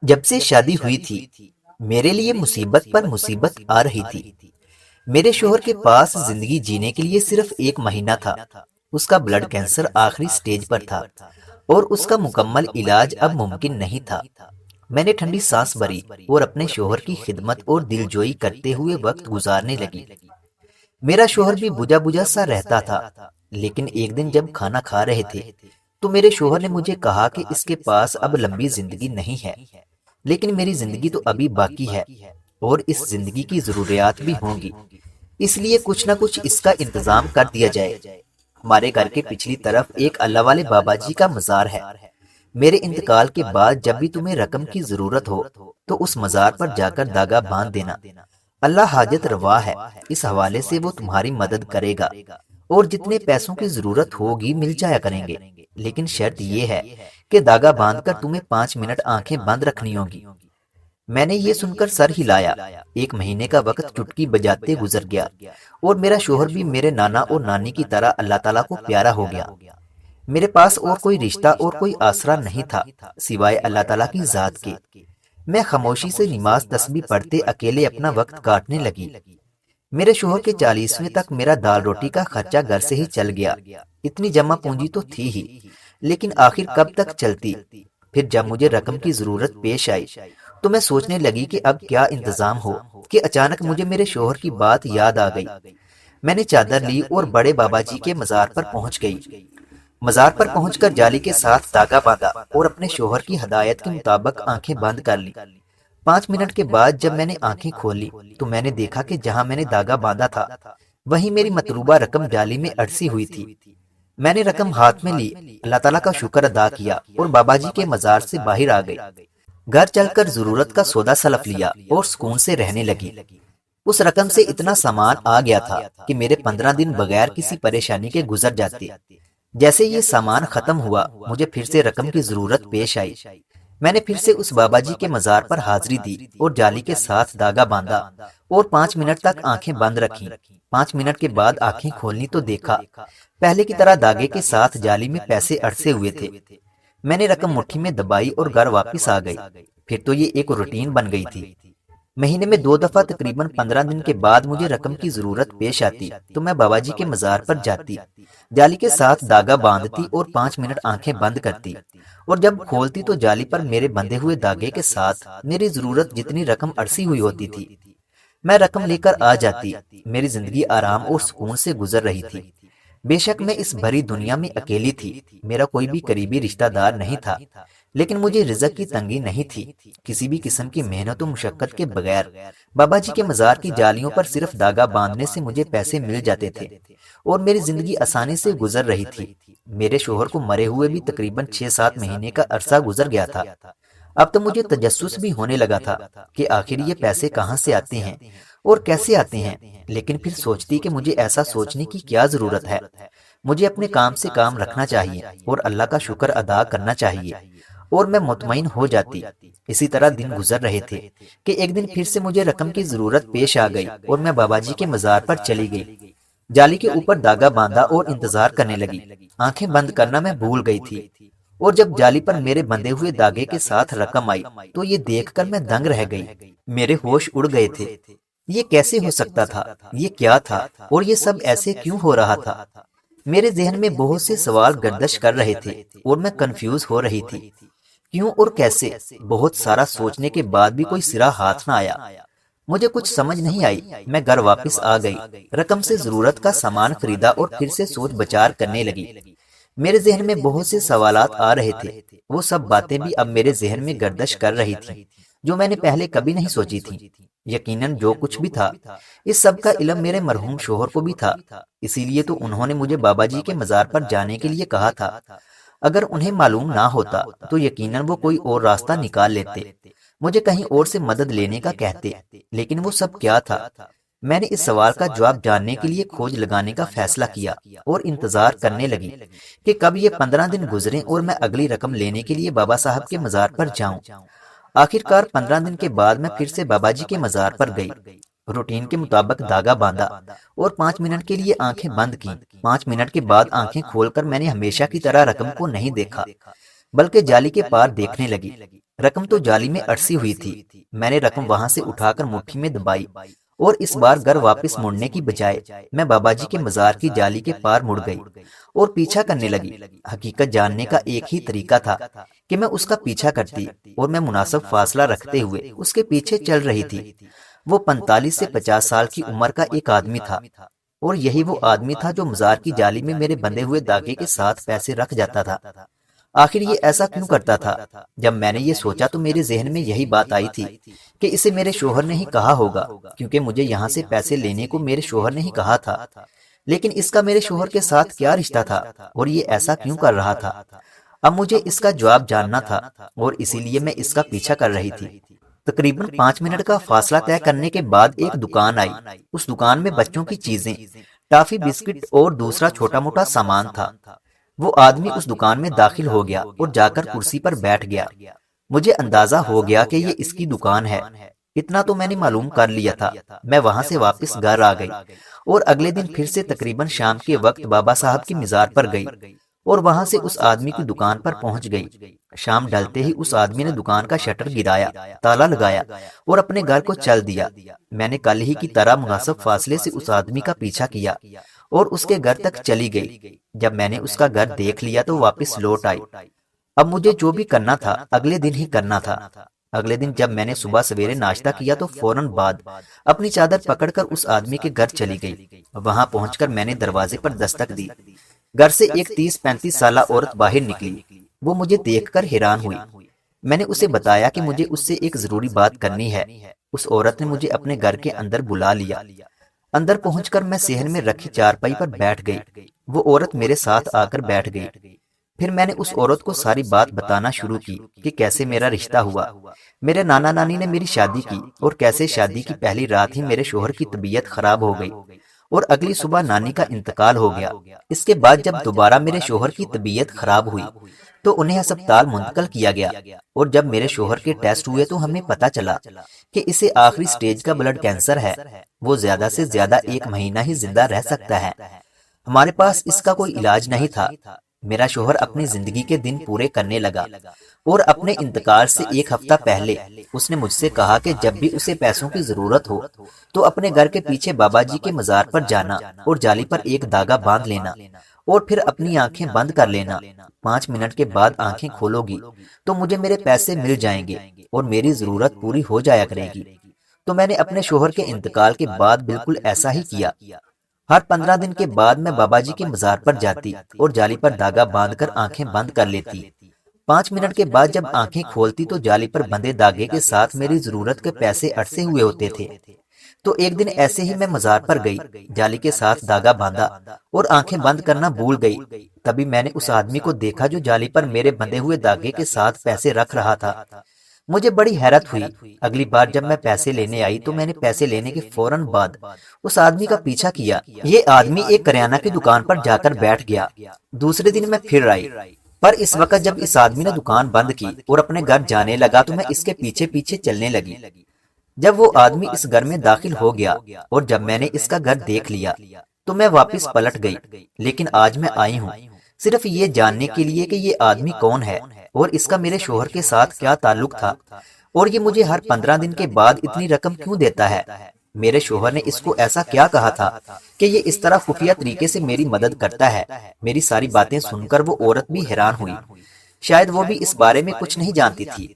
جب سے شادی ہوئی تھی میرے لیے مصیبت پر مصیبت آ رہی تھی۔ میرے شوہر کے پاس زندگی جینے کے لیے صرف 1 مہینہ تھا۔ اس کا بلڈ کینسر آخری سٹیج پر تھا اور اس کا مکمل علاج اب ممکن نہیں تھا۔ میں نے ٹھنڈی سانس بھری اور اپنے شوہر کی خدمت اور دلجوئی کرتے ہوئے وقت گزارنے لگی۔ میرا شوہر بھی بجھا بجھا سا رہتا تھا، لیکن ایک دن جب کھانا کھا رہے تھے تو میرے شوہر نے مجھے کہا کہ اس کے پاس اب لمبی زندگی نہیں ہے، لیکن میری زندگی تو ابھی باقی ہے اور اس زندگی کی ضروریات بھی ہوں گی، اس لیے کچھ نہ کچھ اس کا انتظام کر دیا جائے۔ ہمارے گھر کے پچھلی طرف ایک اللہ والے بابا جی کا مزار ہے۔ میرے انتقال کے بعد جب بھی تمہیں رقم کی ضرورت ہو تو اس مزار پر جا کر داغا باندھ دینا۔ اللہ حاجت روا ہے، اس حوالے سے وہ تمہاری مدد کرے گا اور جتنے پیسوں کی ضرورت ہوگی مل جایا کریں گے، لیکن شرط یہ ہے کہ داغا باندھ کر تمہیں 5 منٹ آنکھیں بند رکھنی ہوں گی۔ میں نے یہ سن کر سر ہلایا۔ 1 مہینے کا وقت چٹکی بجاتے گزر گیا اور میرا شوہر بھی میرے نانا اور نانی کی طرح اللہ تعالیٰ کو پیارا ہو گیا۔ میرے پاس اور کوئی رشتہ اور کوئی آسرا نہیں تھا سوائے اللہ تعالیٰ کی ذات کے۔ میں خاموشی سے نماز تسبیح پڑھتے اکیلے اپنا وقت کاٹنے لگی۔ میرے شوہر کے 40ویں تک میرا دال روٹی کا خرچہ گھر سے ہی چل گیا۔ اتنی جمع پونجی تو تھی ہی، لیکن آخر کب تک چلتی؟ پھر جب مجھے رقم کی ضرورت پیش آئی تو میں سوچنے لگی کہ اب کیا انتظام ہو کہ اچانک مجھے میرے شوہر کی بات یاد آ گئی۔ میں نے چادر لی اور بڑے بابا جی کے مزار پر پہنچ گئی۔ مزار پر پہنچ کر جالی کے ساتھ داغا باندھا اور اپنے شوہر کی ہدایت کے مطابق آنکھیں بند کر لی۔ 5 منٹ کے بعد جب میں نے آنکھیں کھولی تو میں نے دیکھا کہ جہاں میں نے داغا باندھا تھا وہیں میری مطلوبہ رقم جالی میں اڑسی ہوئی تھی۔ میں نے رقم ہاتھ میں لی، اللہ تعالیٰ کا شکر ادا کیا اور بابا جی کے مزار سے باہر آ گئی۔ گھر چل کر ضرورت کا سودا سلف لیا اور سکون سے رہنے لگی۔ اس رقم سے اتنا سامان آ گیا تھا کہ میرے 15 دن بغیر کسی پریشانی کے گزر جاتے۔ جیسے یہ سامان ختم ہوا مجھے پھر سے رقم کی ضرورت پیش آئی۔ میں نے پھر سے اس بابا جی کے مزار پر حاضری دی اور جالی کے ساتھ داغا باندھا اور 5 منٹ تک آنکھیں بند رکھیں۔ 5 منٹ کے بعد آنکھیں کھولنی تو دیکھا پہلے کی طرح داغے کے ساتھ جالی میں پیسے اڑسے ہوئے تھے۔ میں نے رقم مٹھی میں دبائی اور گھر واپس آ گئی۔ پھر تو یہ ایک روٹین بن گئی تھی۔ مہینے میں 2 دفعہ تقریباً 15 دن کے بعد مجھے رقم کی ضرورت پیش آتی تو میں بابا جی کے مزار پر جاتی، جالی کے ساتھ داغا باندھتی اور 5 منٹ آنکھیں بند کرتی، اور جب کھولتی تو جالی پر میرے بندھے ہوئے داغے کے ساتھ میری ضرورت جتنی رقم اڑسی ہوئی ہوتی تھی میں رقم لے کر آ جاتی۔ میری زندگی آرام اور سکون سے گزر رہی تھی۔ بے شک میں اس بھری دنیا میں اکیلی تھی، میرا کوئی بھی قریبی رشتہ دار نہیں تھا، لیکن مجھے رزق کی تنگی نہیں تھی۔ کسی بھی قسم کی محنت و مشقت کے بغیر بابا جی کے مزار کی جالیوں پر صرف داغا باندھنے سے مجھے پیسے مل جاتے تھے اور میری زندگی آسانی سے گزر رہی تھی۔ میرے شوہر کو مرے ہوئے بھی تقریباً 6-7 مہینے کا عرصہ گزر گیا تھا۔ اب تو مجھے تجسس بھی ہونے لگا تھا کہ آخر یہ پیسے کہاں سے آتے ہیں اور کیسے آتے ہیں، لیکن پھر سوچتی کہ مجھے ایسا سوچنے کی کیا ضرورت ہے۔ مجھے اپنے کام سے کام رکھنا چاہیے اور اللہ کا شکر ادا کرنا چاہیے اور میں مطمئن ہو جاتی۔ اسی طرح دن گزر رہے تھے کہ ایک دن پھر سے مجھے رقم کی ضرورت پیش آ گئی اور میں بابا جی کے مزار پر چلی گئی، جالی کے اوپر داغا باندھا اور انتظار کرنے لگی۔ آنکھیں بند کرنا میں بھول گئی تھی اور جب جالی پر میرے بندھے ہوئے داغے کے ساتھ رقم آئی تو یہ دیکھ کر میں دنگ رہ گئی۔ میرے ہوش اڑ گئے تھے۔ یہ کیسے ہو سکتا تھا؟ یہ کیا تھا اور یہ سب ایسے کیوں ہو رہا تھا؟ میرے ذہن میں بہت سے سوال گردش کر رہے تھے اور میں کنفیوز ہو رہی تھی، کیوں اور کیسے؟ بہت سارا سوچنے کے بعد بھی کوئی سرا ہاتھ نہ آیا۔ مجھے کچھ سمجھ نہیں آئی۔ میں گھر واپس آ گئی، رقم سے ضرورت کا سامان خریدا اور پھر سے سوچ بچار کرنے لگی۔ میرے ذہن میں بہت سے سوالات آ رہے تھے، وہ سب باتیں بھی اب میرے ذہن میں گردش کر رہی تھیں جو میں نے پہلے کبھی نہیں سوچی تھی۔ یقیناً جو کچھ بھی تھا اس سب کا علم میرے مرحوم شوہر کو بھی تھا، اسی لیے تو انہوں نے مجھے بابا جی کے مزار پر جانے کے لیے کہا تھا۔ اگر انہیں معلوم نہ ہوتا تو یقیناً وہ کوئی اور راستہ نکال لیتے، مجھے کہیں اور سے مدد لینے کا کہتے، لیکن وہ سب کیا تھا؟ میں نے اس سوال کا جواب جاننے کے لیے کھوج لگانے کا فیصلہ کیا اور انتظار کرنے لگی کہ کب یہ 15 دن گزریں اور میں اگلی رقم لینے کے لیے بابا صاحب کے مزار پر جاؤں۔ آخر کار 15 دن کے بعد میں پھر سے بابا جی کے مزار پر گئی، روٹین کے مطابق داغا باندھا اور 5 منٹ کے لیے آنکھیں بند کی۔ 5 منٹ کے بعد آنکھیں کھول کر میں نے ہمیشہ کی طرح رقم کو نہیں دیکھا بلکہ جالی کے پار دیکھنے لگی۔ رقم تو جالی میں اٹسی ہوئی تھی۔ میں نے رقم وہاں سے اٹھا کر مٹھی میں دبائی اور اس بار گھر واپس مڑنے کی بجائے میں بابا جی کے مزار کی جالی کے پار مڑ گئی اور پیچھا کرنے لگی۔ حقیقت جاننے کا ایک ہی طریقہ تھا کہ میں اس کا پیچھا کرتی اور میں مناسب فاصلہ رکھتے ہوئے اس کے پیچھے چل رہی تھی۔ وہ 45 سے 50 سال کی عمر کا ایک آدمی تھا اور یہی وہ آدمی تھا جو مزار کی جالی میں میرے بندھے ہوئے داغے کے ساتھ پیسے رکھ جاتا تھا۔ آخر یہ ایسا کیوں کرتا تھا؟ جب میں نے یہ سوچا تو میرے ذہن میں یہی بات آئی تھی کہ اسے میرے شوہر نے ہی کہا ہوگا، کیونکہ مجھے یہاں سے پیسے لینے کو میرے شوہر نے ہی کہا تھا۔ لیکن اس کا میرے شوہر کے ساتھ کیا رشتہ تھا اور یہ ایسا کیوں کر رہا تھا؟ اب مجھے اس کا جواب جاننا تھا اور اسی لیے میں اس کا پیچھا کر رہی تھی۔ تقریباً 5 منٹ کا فاصلہ طے کرنے کے بعد ایک دکان آئی۔ اس دکان میں بچوں کی چیزیں، ٹافی، بسکٹ اور دوسرا چھوٹا موٹا سامان تھا۔ وہ آدمی اس دکان میں داخل ہو گیا اور جا کر کرسی پر بیٹھ گیا۔ مجھے اندازہ ہو گیا کہ یہ اس کی دکان ہے۔ اتنا تو میں نے معلوم کر لیا تھا۔ میں وہاں سے واپس گھر آ گئی اور اگلے دن پھر سے تقریباً شام کے وقت بابا صاحب کی مزار پر گئی اور وہاں سے اس آدمی کی دکان پر پہنچ گئی۔ شام ڈھلتے ہی اس آدمی نے دکان کا شٹر گرایا، تالا لگایا اور اپنے گھر کو چل دیا۔ میں نے کل ہی کی طرح مناسب فاصلے سے اس آدمی کا پیچھا کیا اور اس کے گھر تک چلی گئی۔ جب میں نے اس کا گھر دیکھ لیا تو واپس لوٹ آئی۔ اب مجھے جو بھی کرنا تھا اگلے دن ہی کرنا تھا۔ اگلے دن جب میں نے صبح سویرے ناشتہ کیا تو فوراً بعد اپنی چادر پکڑ کر اس آدمی کے گھر چلی گئی۔ وہاں پہنچ کر میں نے دروازے پر دستک دی۔ گھر سے ایک 30-35 سالہ عورت باہر نکلی۔ وہ مجھے دیکھ کر حیران ہوئی۔ میں نے اسے بتایا کہ مجھے اس سے ایک ضروری بات کرنی ہے۔ اس عورت نے مجھے اپنے گھر کے اندر بلا لیا۔ اندر پہنچ کر میں صحن میں رکھی چارپائی پر بیٹھ گئی۔ وہ عورت میرے ساتھ آ کر بیٹھ گئی۔ پھر میں نے اس عورت کو ساری بات بتانا شروع کی کہ کیسے میرا رشتہ ہوا، میرے نانا نانی نے میری شادی کی اور کیسے شادی کی پہلی رات ہی میرے شوہر کی طبیعت خراب ہو گئی اور اگلی صبح نانی کا انتقال ہو گیا۔ اس کے بعد جب دوبارہ میرے شوہر کی طبیعت خراب ہوئی تو انہیں ہسپتال منتقل کیا گیا اور جب میرے شوہر کے ٹیسٹ ہوئے تو ہمیں پتہ چلا کہ اسے آخری سٹیج کا بلڈ کینسر ہے۔ وہ زیادہ سے زیادہ 1 مہینہ ہی زندہ رہ سکتا ہے۔ ہمارے پاس اس کا کوئی علاج نہیں تھا۔ میرا شوہر اپنی زندگی کے دن پورے کرنے لگا اور اپنے انتقال سے 1 ہفتہ پہلے اس نے مجھ سے کہا کہ جب بھی اسے پیسوں کی ضرورت ہو تو اپنے گھر کے پیچھے بابا جی کے مزار پر جانا اور جالی پر ایک دھاگا باندھ لینا اور پھر اپنی آنکھیں بند کر لینا۔ 5 منٹ کے بعد آنکھیں کھولو گی تو مجھے میرے پیسے مل جائیں گے اور میری ضرورت پوری ہو جایا کرے گی۔ تو میں نے اپنے شوہر کے انتقال کے بعد بالکل ایسا ہی کیا۔ ہر 15 دن کے بعد میں بابا جی کے مزار پر جاتی اور جالی پر دھاگا باندھ کر آنکھیں بند کر لیتی۔ 5 منٹ کے بعد جب آنکھیں کھولتی تو جالی پر بندھے دھاگے کے ساتھ میری ضرورت کے پیسے اٹسے ہوئے ہوتے تھے۔ تو ایک دن ایسے ہی میں مزار پر گئی، جالی کے ساتھ دھاگا باندھا اور آنکھیں بند کرنا بھول گئی۔ تبھی میں نے اس آدمی کو دیکھا جو جالی پر میرے بندھے ہوئے دھاگے کے ساتھ پیسے رکھ رہا تھا۔ مجھے بڑی حیرت ہوئی۔ اگلی بار جب میں پیسے لینے آئی تو میں نے پیسے لینے کے فوراً بعد اس آدمی کا پیچھا کیا۔ یہ آدمی ایک کریانہ کی دکان پر جا کر بیٹھ گیا۔ دوسرے دن میں پھر آئی، پر اس وقت جب اس آدمی نے دکان بند کی اور اپنے گھر جانے لگا تو میں اس کے پیچھے پیچھے چلنے لگی۔ جب وہ آدمی اس گھر میں داخل ہو گیا اور جب میں نے اس کا گھر دیکھ لیا تو میں واپس پلٹ گئی۔ لیکن آج میں آئی ہوں صرف یہ جاننے کے لیے کہ یہ آدمی کون ہے اور اس کا میرے شوہر کے ساتھ کیا تعلق تھا اور یہ مجھے ہر 15 دن کے بعد اتنی رقم کیوں دیتا ہے۔ میرے شوہر نے اس کو ایسا کیا کہا تھا کہ یہ اس طرح خفیہ طریقے سے میری مدد کرتا ہے؟ میری ساری باتیں سن کر وہ عورت بھی حیران ہوئی۔ شاید وہ بھی اس بارے میں کچھ نہیں جانتی تھی۔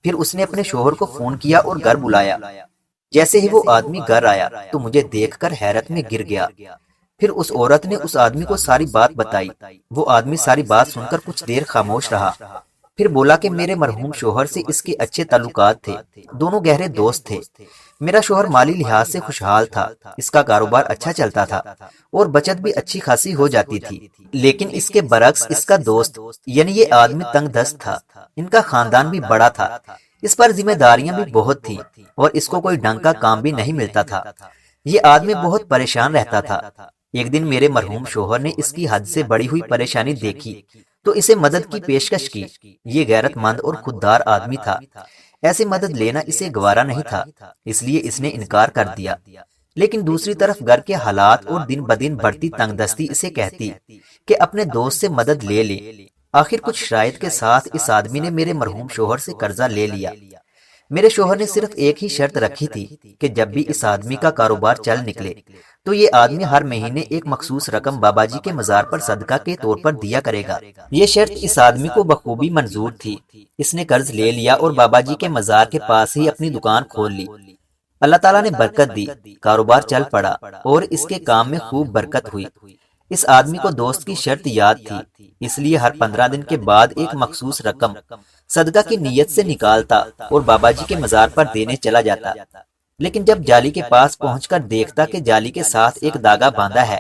پھر اس نے اپنے شوہر کو فون کیا اور گھر بلایا۔ جیسے ہی وہ آدمی گھر آیا تو مجھے دیکھ کر حیرت میں گر گیا۔ پھر اس عورت نے اس آدمی کو ساری بات بتائی۔ وہ آدمی ساری بات سن کر کچھ دیر خاموش رہا، پھر بولا کہ میرے مرحوم شوہر سے اس کے اچھے تعلقات تھے، دونوں گہرے دوست تھے۔ میرا شوہر مالی لحاظ سے خوشحال تھا، اس کا کاروبار اچھا چلتا تھا اور بچت بھی اچھی خاصی ہو جاتی تھی۔ لیکن اس کے برعکس اس کا دوست یعنی یہ آدمی تنگ دست تھا۔ ان کا خاندان بھی بڑا تھا، اس پر ذمہ داریاں بھی بہت تھیں اور اس کو کوئی ڈھنگ کا کام بھی نہیں ملتا تھا۔ یہ آدمی بہت پریشان رہتا تھا۔ ایک دن میرے مرحوم شوہر نے اس کی حد سے بڑی ہوئی پریشانی دیکھی تو اسے مدد کی پیشکش کی۔ یہ غیرت مند اور خوددار آدمی تھا، ایسے مدد لینا اسے گوارا نہیں تھا، اس لیے اس نے انکار کر دیا۔ لیکن دوسری طرف گھر کے حالات اور دن بدن بڑھتی تنگ دستی اسے کہتی کہ اپنے دوست سے مدد لے لے۔ آخر کچھ شرائط کے ساتھ اس آدمی نے میرے مرحوم شوہر سے قرضہ لے لیا۔ میرے شوہر نے صرف ایک ہی شرط رکھی تھی کہ جب بھی اس آدمی کا کاروبار چل نکلے تو یہ آدمی ہر مہینے ایک مخصوص رقم بابا جی کے مزار پر صدقہ کے طور پر دیا کرے گا۔ یہ شرط اس آدمی کو بخوبی منظور تھی۔ اس نے قرض لے لیا اور بابا جی کے مزار کے پاس ہی اپنی دکان کھول لی۔ اللہ تعالیٰ نے برکت دی، کاروبار چل پڑا اور اس کے کام میں خوب برکت ہوئی۔ اس آدمی کو دوست کی شرط یاد تھی، اس لیے ہر 15 دن کے بعد ایک مخصوص رقم صدقہ کی نیت سے نکالتا اور بابا جی کے مزار پر دینے چلا جاتا۔ لیکن جب جالی کے پاس پہنچ کر دیکھتا کہ جالی کے ساتھ ایک داغا باندھا ہے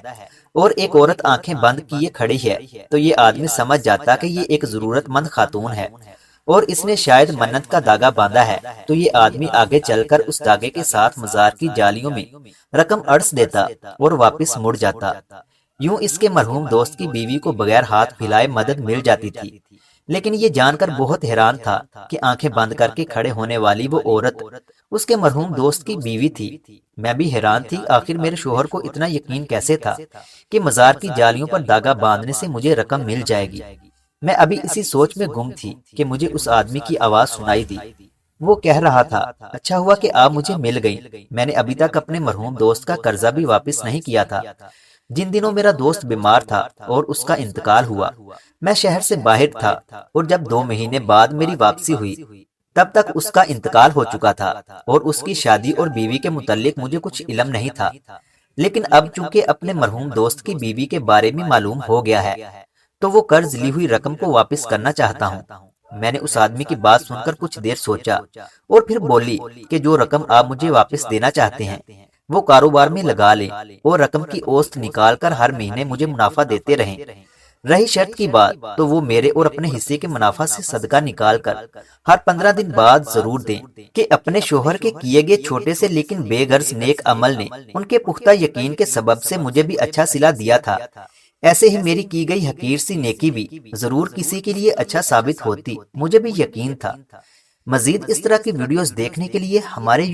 اور ایک عورت آنکھیں بند کیے کھڑی ہے تو یہ آدمی سمجھ جاتا کہ یہ ایک ضرورت مند خاتون ہے اور اس نے شاید منت کا داغا باندھا ہے۔ تو یہ آدمی آگے چل کر اس داغے کے ساتھ مزار کی جالیوں میں رقم اڑس دیتا اور واپس مڑ جاتا۔ یوں اس کے مرحوم دوست کی بیوی کو بغیر ہاتھ پھیلائے مدد مل جاتی تھی۔ لیکن یہ جان کر بہت حیران تھا کہ آنکھیں بند کر کے کھڑے ہونے والی وہ عورت اس کے مرحوم دوست کی بیوی تھی۔ میں بھی حیران تھی، آخر میرے شوہر کو اتنا یقین کیسے تھا کہ مزار کی جالیوں پر داغا باندھنے سے مجھے رقم مل جائے گی۔ میں ابھی اسی سوچ میں گم تھی کہ مجھے اس آدمی کی آواز سنائی دی۔ وہ کہہ رہا تھا، اچھا ہوا کہ آپ مجھے مل گئیں، میں نے ابھی تک اپنے مرحوم دوست کا قرضہ بھی واپس نہیں کیا تھا۔ جن دنوں میرا دوست بیمار تھا اور اس کا انتقال ہوا، میں شہر سے باہر تھا اور جب 2 مہینے بعد میری واپسی ہوئی تب تک اس کا انتقال ہو چکا تھا اور اس کی شادی اور بیوی کے متعلق مجھے کچھ علم نہیں تھا۔ لیکن اب چونکہ اپنے مرحوم دوست کی بیوی کے بارے میں معلوم ہو گیا ہے تو وہ قرض لی ہوئی رقم کو واپس کرنا چاہتا ہوں۔ میں نے اس آدمی کی بات سن کر کچھ دیر سوچا اور پھر بولی کہ جو رقم آپ مجھے واپس دینا چاہتے ہیں وہ کاروبار میں لگا لیں اور رقم کی اوسط نکال کر ہر مہینے مجھے منافع دیتے رہیں۔ رہی شرط کی بات تو وہ میرے اور اپنے حصے کے منافع سے صدقہ نکال کر ہر 15 دن بعد ضرور دیں کہ اپنے شوہر کے کیے گئے چھوٹے سے لیکن بے غرض نیک عمل نے ان کے پختہ یقین کے سبب سے مجھے بھی اچھا صلہ دیا تھا۔ ایسے ہی میری کی گئی حقیر سی نیکی بھی ضرور کسی کے لیے اچھا ثابت ہوتی، مجھے بھی یقین تھا۔ مزید اس طرح کی ویڈیوز دیکھنے کے لیے ہمارے